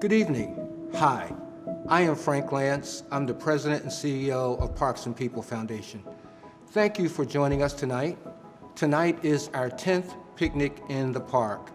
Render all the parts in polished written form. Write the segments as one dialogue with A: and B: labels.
A: Good evening. Hi, I am Frank Lance. I'm the President and CEO of Parks and People Foundation. Thank you for joining us tonight. Tonight is our 10th picnic in the park.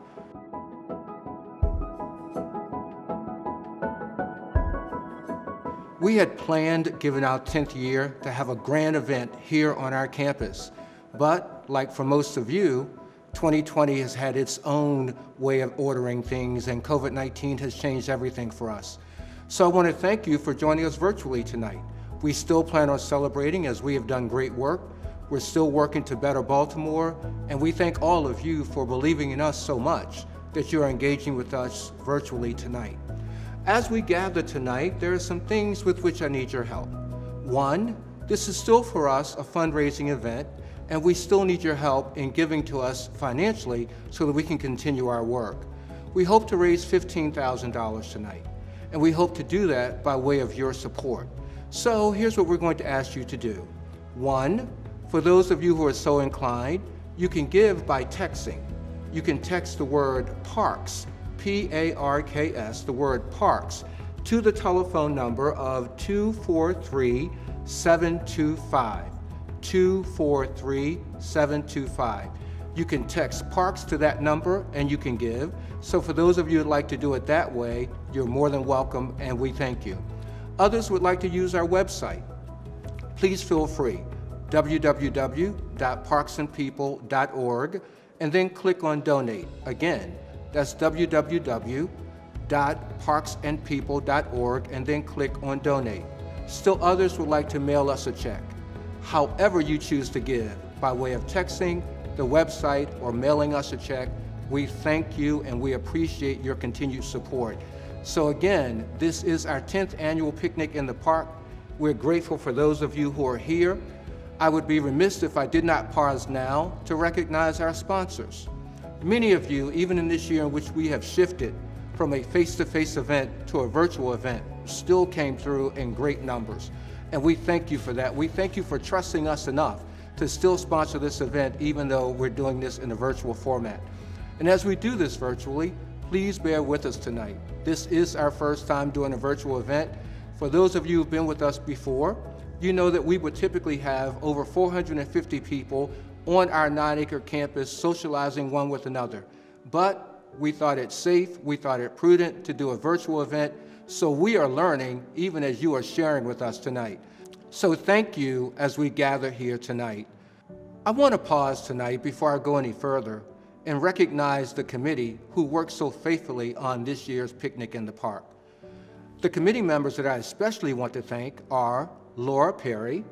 A: We had planned, given our 10th year, to have a grand event here on our campus. But, like for most of you, 2020 has had its own way of ordering things, and COVID-19 has changed everything for us. So I want to thank you for joining us virtually tonight. We still plan on celebrating, as we have done great work. We're still working to better Baltimore, and we thank all of you for believing in us so much that you are engaging with us virtually tonight. As we gather tonight, there are some things with which I need your help. One, this is still for us a fundraising event, and we still need your help in giving to us financially so that we can continue our work. We hope to raise $15,000 tonight, and we hope to do that by way of your support. So here's what we're going to ask you to do. One, for those of you who are so inclined, you can give by texting. You can text the word PARKS, P-A-R-K-S, the word PARKS, to the telephone number of 243-725. 243-725. You can text PARKS to that number and you can give. So for those of you who'd like to do it that way, you're more than welcome and we thank you. Others would like to use our website. Please feel free. www.parksandpeople.org and then click on Donate. Again, that's www.parksandpeople.org and then click on Donate. Still others would like to mail us a check. However you choose to give, by way of texting, the website, or mailing us a check, we thank you and we appreciate your continued support. So again, this is our 10th annual picnic in the park. We're grateful for those of you who are here. I would be remiss if I did not pause now to recognize our sponsors. Many of you, even in this year in which we have shifted from a face-to-face event to a virtual event, still came through in great numbers. And we thank you for that. We thank you for trusting us enough to still sponsor this event, even though we're doing this in a virtual format. And as we do this virtually, please bear with us tonight. This is our first time doing a virtual event. For those of you who've been with us before, you know that we would typically have over 450 people on our 9-acre campus socializing one with another. But we thought it safe, we thought it prudent to do a virtual event. So we are learning even as you are sharing with us tonight. So thank you as we gather here tonight. I want to pause tonight before I go any further and recognize the committee who worked so faithfully on this year's picnic in the park. The committee members that I especially want to thank are Laura Perry,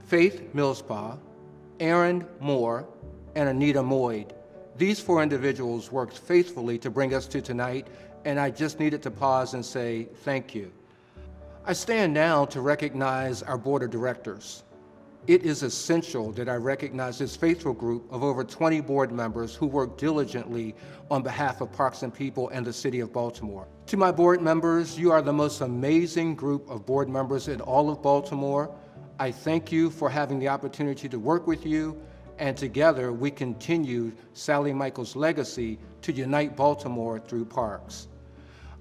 A: Faith Millspaugh, Aaron Moore, and Anita Moyd. These 4 individuals worked faithfully to bring us to tonight, and I just needed to pause and say thank you. I stand now to recognize our board of directors. It is essential that I recognize this faithful group of over 20 board members who work diligently on behalf of Parks and People and the City of Baltimore. To my board members, you are the most amazing group of board members in all of Baltimore. I thank you for having the opportunity to work with you, and together we continue Sally Michaels' legacy to unite Baltimore through parks.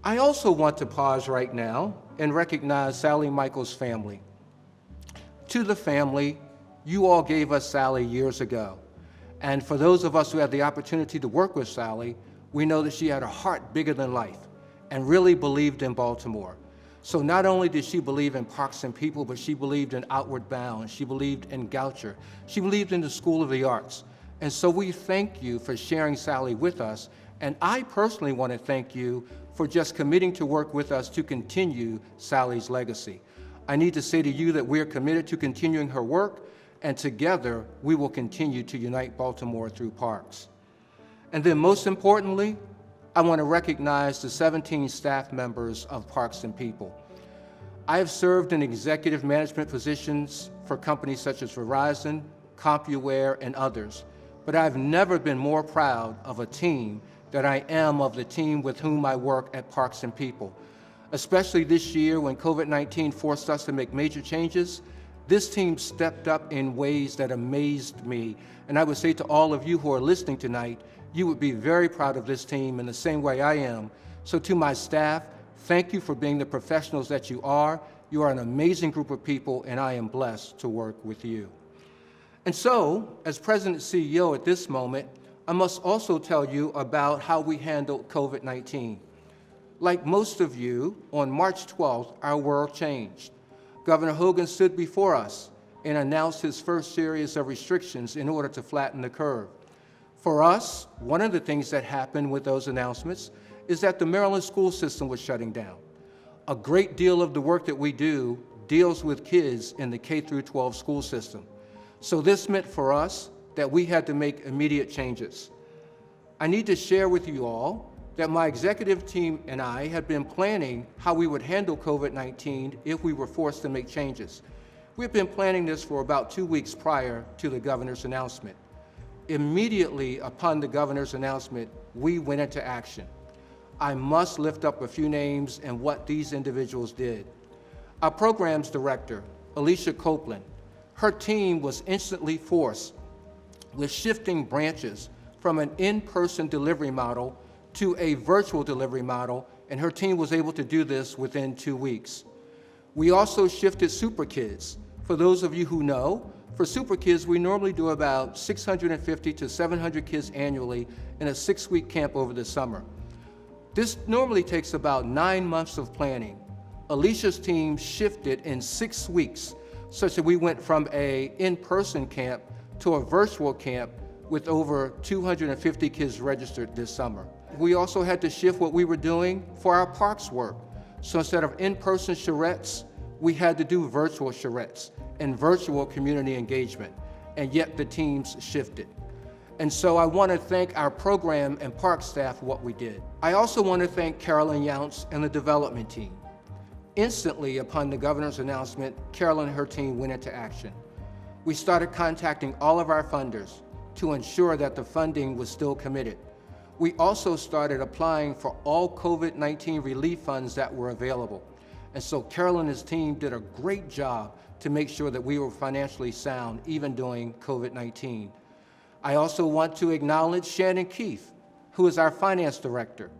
A: I also want to pause right now and recognize Sally Michaels' family. To the family, you all gave us Sally years ago. And for those of us who had the opportunity to work with Sally, we know that she had a heart bigger than life and really believed in Baltimore. So not only did she believe in Parks and People, but she believed in Outward Bound. She believed in Goucher. She believed in the School of the Arts. And so we thank you for sharing Sally with us. And I personally want to thank you for just committing to work with us to continue Sally's legacy. I need to say to you that we're committed to continuing her work, and together we will continue to unite Baltimore through parks. And then most importantly, I want to recognize the 17 staff members of Parks and People. I have served in executive management positions for companies such as Verizon, CompuWare, and others, but I've never been more proud of a team than I am of the team with whom I work at Parks and People. Especially this year when COVID-19 forced us to make major changes, this team stepped up in ways that amazed me. And I would say to all of you who are listening tonight, you would be very proud of this team in the same way I am. So to my staff, Thank you for being the professionals that you are. You are an amazing group of people, and I am blessed to work with you. And so, as President and CEO at this moment, I must also tell you about how we handled COVID-19. Like most of you, on March 12th, our world changed. Governor Hogan stood before us and announced his first series of restrictions in order to flatten the curve. For us, one of the things that happened with those announcements is that the Maryland school system was shutting down. A great deal of the work that we do deals with kids in the K-12 school system. So this meant for us that we had to make immediate changes. I need to share with you all that my executive team and I had been planning how we would handle COVID-19 if we were forced to make changes. We've been planning this for about 2 weeks prior to the governor's announcement. Immediately upon the governor's announcement, we went into action. I must lift up a few names and what these individuals did. Our programs director, Alicia Copeland, her team was instantly forced with shifting branches from an in-person delivery model to a virtual delivery model, and her team was able to do this within 2 weeks. We also shifted Super Kids. For those of you who know, for Super Kids, we normally do about 650 to 700 kids annually in a 6-week camp over the summer. This normally takes about 9 months of planning. Alicia's team shifted in 6 weeks, such that we went from an in-person camp to a virtual camp with over 250 kids registered this summer. We also had to shift what we were doing for our parks work. So instead of in-person charrettes, we had to do virtual charrettes and virtual community engagement, and yet the teams shifted. And so I want to thank our program and park staff for what we did. I also want to thank Carolyn Younts and the development team. Instantly upon the governor's announcement, Carolyn and her team went into action. We started contacting all of our funders to ensure that the funding was still committed. We also started applying for all COVID-19 relief funds that were available. And so Carolyn and his team did a great job to make sure that we were financially sound, even during COVID-19. I also want to acknowledge Shannon Keith, who is our finance director.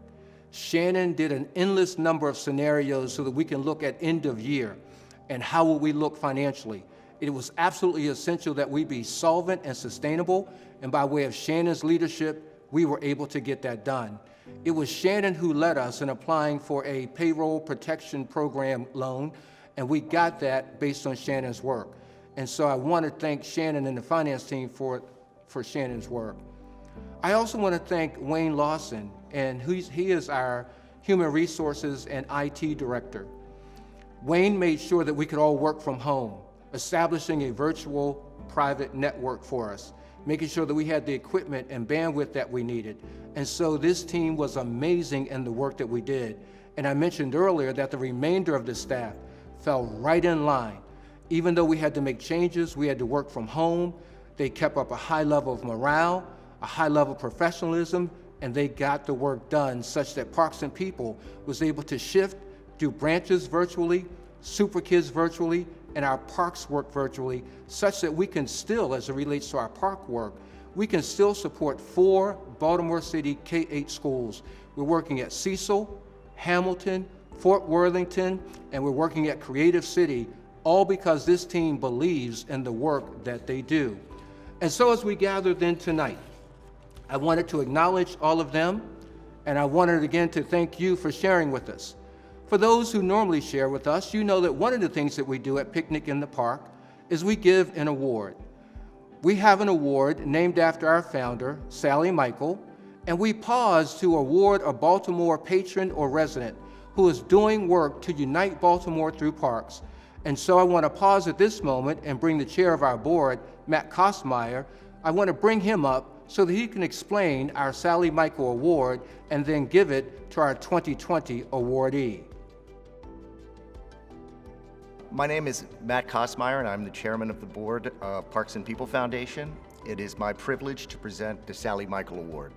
A: Shannon did an endless number of scenarios so that we can look at end of year and how will we look financially. It was absolutely essential that we be solvent and sustainable, and by way of Shannon's leadership, we were able to get that done. It was Shannon who led us in applying for a payroll protection program loan, and we got that based on Shannon's work. And so I want to thank Shannon and the finance team for Shannon's work. I also want to thank Wayne Lawson, and he is our Human Resources and IT Director. Wayne made sure that we could all work from home, establishing a virtual private network for us, making sure that we had the equipment and bandwidth that we needed. And so this team was amazing in the work that we did. And I mentioned earlier that the remainder of the staff fell right in line. Even though we had to make changes, we had to work from home, they kept up a high level of morale, a high level of professionalism, and they got the work done such that Parks and People was able to shift, do branches virtually, Super Kids virtually, and our parks work virtually, such that we can still, as it relates to our park work, we can still support 4 Baltimore City K-8 schools. We're working at Cecil, Hamilton, Fort Worthington, and we're working at Creative City, all because this team believes in the work that they do. And so as we gather then tonight, I wanted to acknowledge all of them, and I wanted again to thank you for sharing with us. For those who normally share with us, you know that one of the things that we do at Picnic in the Park is we give an award. We have an award named after our founder, Sally Michael, and we pause to award a Baltimore patron or resident who is doing work to unite Baltimore through parks. And so I want to pause at this moment and bring the chair of our board, Matt Kostmeyer. I want to bring him up so that he can explain our Sally Michael Award and then give it to our 2020 awardee.
B: My name is Matt Kostmeyer, and I'm the chairman of the board of Parks and People Foundation. It is my privilege to present the Sally Michael Award.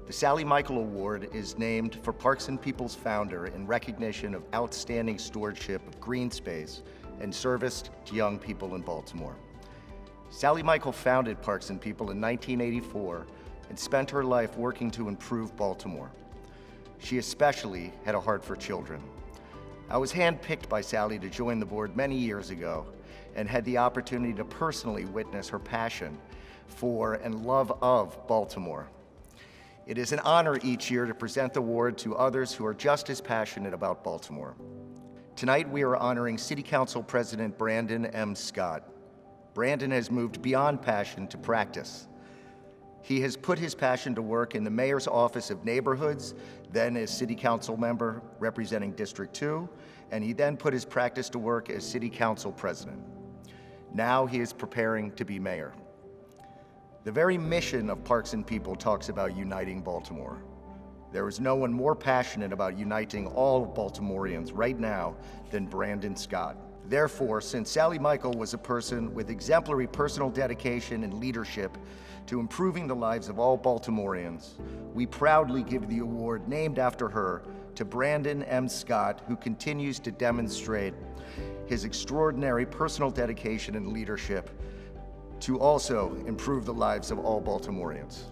B: The Sally Michael Award is named for Parks and People's founder in recognition of outstanding stewardship of green space and service to young people in Baltimore. Sally Michael founded Parks and People in 1984 and spent her life working to improve Baltimore. She especially had a heart for children. I was handpicked by Sally to join the board many years ago and had the opportunity to personally witness her passion for and love of Baltimore. It is an honor each year to present the award to others who are just as passionate about Baltimore. Tonight we are honoring City Council President Brandon M. Scott. Brandon has moved beyond passion to practice. He has put his passion to work in the Mayor's Office of Neighborhoods, then as City Council member representing District 2, and he then put his practice to work as City Council President. Now he is preparing to be mayor. The very mission of Parks and People talks about uniting Baltimore. There is no one more passionate about uniting all Baltimoreans right now than Brandon Scott. Therefore, since Sally Michael was a person with exemplary personal dedication and leadership to improving the lives of all Baltimoreans, we proudly give the award named after her to Brandon M. Scott, who continues to demonstrate his extraordinary personal dedication and leadership to also improve the lives of all Baltimoreans.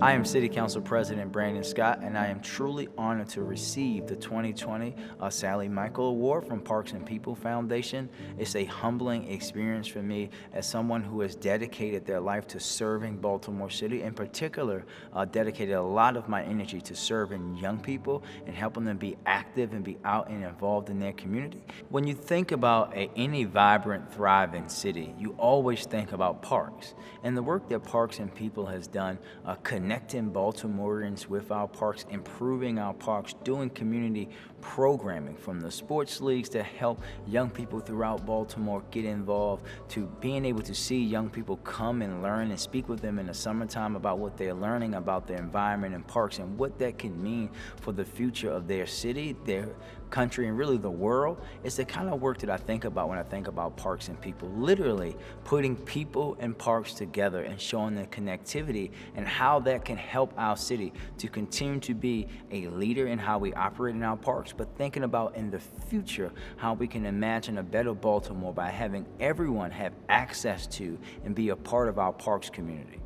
C: I am City Council President Brandon Scott, and I am truly honored to receive the 2020 Sally Michael Award from Parks and People Foundation. It's a humbling experience for me as someone who has dedicated their life to serving Baltimore City. In particular, dedicated a lot of my energy to serving young people and helping them be active and be out and involved in their community. When you think about any vibrant, thriving city, you always think about parks. And the work that Parks and People has done connecting Baltimoreans with our parks, improving our parks, doing community programming from the sports leagues to help young people throughout Baltimore get involved, to being able to see young people come and learn and speak with them in the summertime about what they're learning about the environment and parks and what that can mean for the future of their city, their country, and really the world. It's the kind of work that I think about when I think about Parks and People, literally putting people and parks together and showing the connectivity and how that can help our city to continue to be a leader in how we operate in our parks, but thinking about in the future how we can imagine a better Baltimore by having everyone have access to and be a part of our parks community.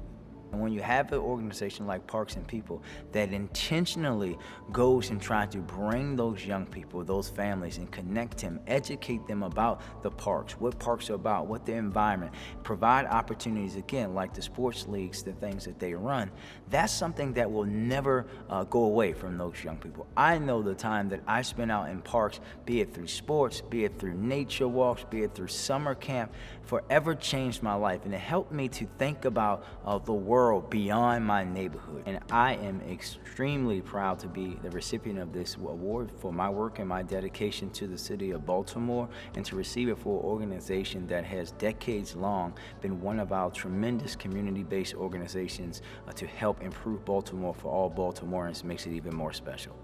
C: And when you have an organization like Parks and People that intentionally goes and tries to bring those young people, those families, and connect them, educate them about the parks, what parks are about, what the environment, provide opportunities, again, like the sports leagues, the things that they run, that's something that will never go away from those young people. I know the time that I spent out in parks, be it through sports, be it through nature walks, be it through summer camp, forever changed my life, and it helped me to think about the world beyond my neighborhood. And I am extremely proud to be the recipient of this award for my work and my dedication to the city of Baltimore, and to receive it for an organization that has decades long been one of our tremendous community-based organizations to help improve Baltimore for all Baltimoreans. Makes it even more special.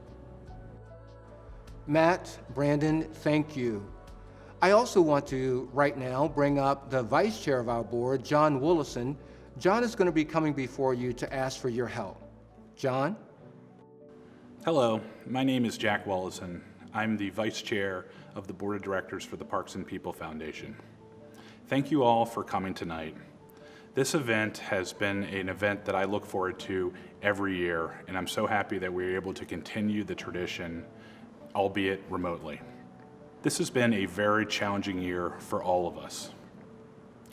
A: Matt, Brandon, thank you. I also want to, right now, bring up the vice chair of our board, John Willison. John is going to be coming before you to ask for your help. John?
D: Hello, my name is Jack Willison. I'm the vice chair of the board of directors for the Parks and People Foundation. Thank you all for coming tonight. This event has been an event that I look forward to every year, and I'm so happy that we're able to continue the tradition, albeit remotely. This has been a very challenging year for all of us.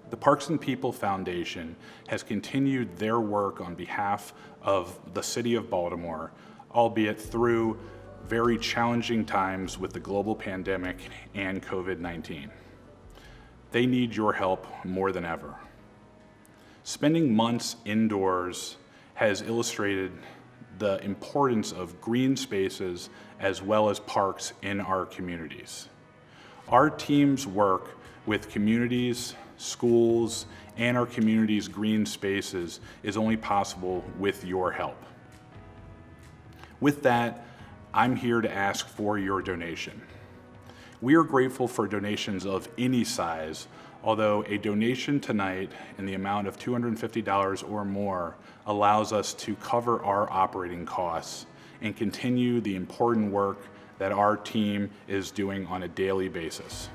D: The Parks and People Foundation has continued their work on behalf of the city of Baltimore, albeit through very challenging times with the global pandemic and COVID-19. They need your help more than ever. Spending months indoors has illustrated the importance of green spaces as well as parks in our communities. Our team's work with communities, schools, and our community's green spaces is only possible with your help. With that, I'm here to ask for your donation. We are grateful for donations of any size, although a donation tonight in the amount of $250 or more allows us to cover our operating costs and continue the important work that our team is doing on a daily basis.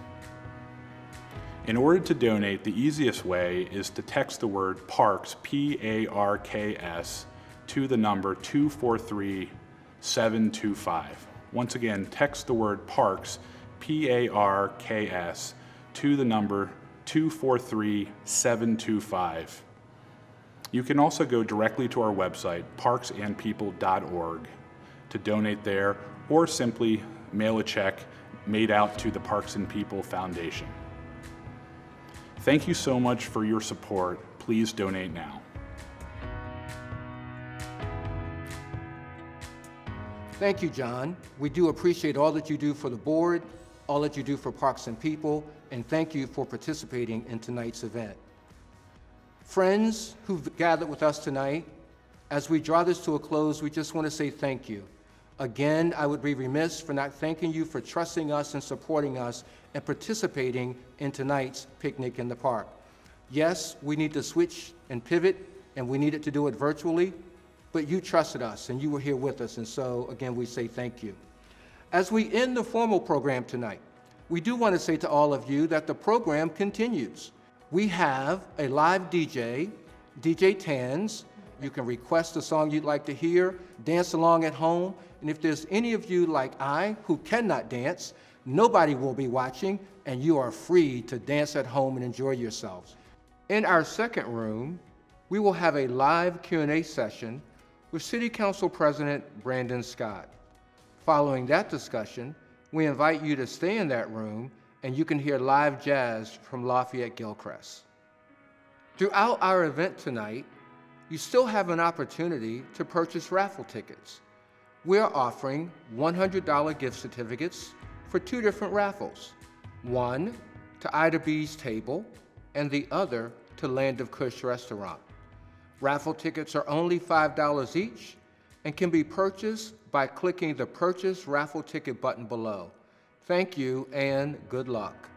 D: In order to donate, the easiest way is to text the word PARKS, P-A-R-K-S, to the number 243725. Once again, text the word PARKS, P-A-R-K-S, to the number 243725. You can also go directly to our website, parksandpeople.org, to donate there, or simply mail a check made out to the Parks and People Foundation. Thank you so much for your support. Please donate now.
A: Thank you, John. We do appreciate all that you do for the board, all that you do for Parks and People, and thank you for participating in tonight's event. Friends who've gathered with us tonight, as we draw this to a close, we just want to say thank you. Again, I would be remiss for not thanking you for trusting us and supporting us and participating in tonight's picnic in the park. Yes, we need to switch and pivot, and we needed to do it virtually, but you trusted us and you were here with us, and so again, we say thank you. As we end the formal program tonight, we do want to say to all of you that the program continues. We have a live DJ, DJ Tans. You can request a song you'd like to hear, dance along at home, and if there's any of you like I who cannot dance, nobody will be watching, and you are free to dance at home and enjoy yourselves. In our second room, we will have a live Q&A session with City Council President Brandon Scott. Following that discussion, we invite you to stay in that room and you can hear live jazz from Lafayette Gilchrist. Throughout our event tonight, you still have an opportunity to purchase raffle tickets. We are offering $100 gift certificates for two different raffles, one to Ida B's Table and the other to Land of Kush Restaurant. Raffle tickets are only $5 each and can be purchased by clicking the Purchase Raffle Ticket button below. Thank you and good luck.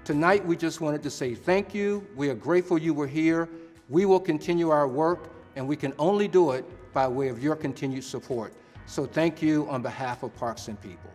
A: Tonight, we just wanted to say thank you. We are grateful you were here. We will continue our work, and we can only do it by way of your continued support. So thank you on behalf of Parks and People.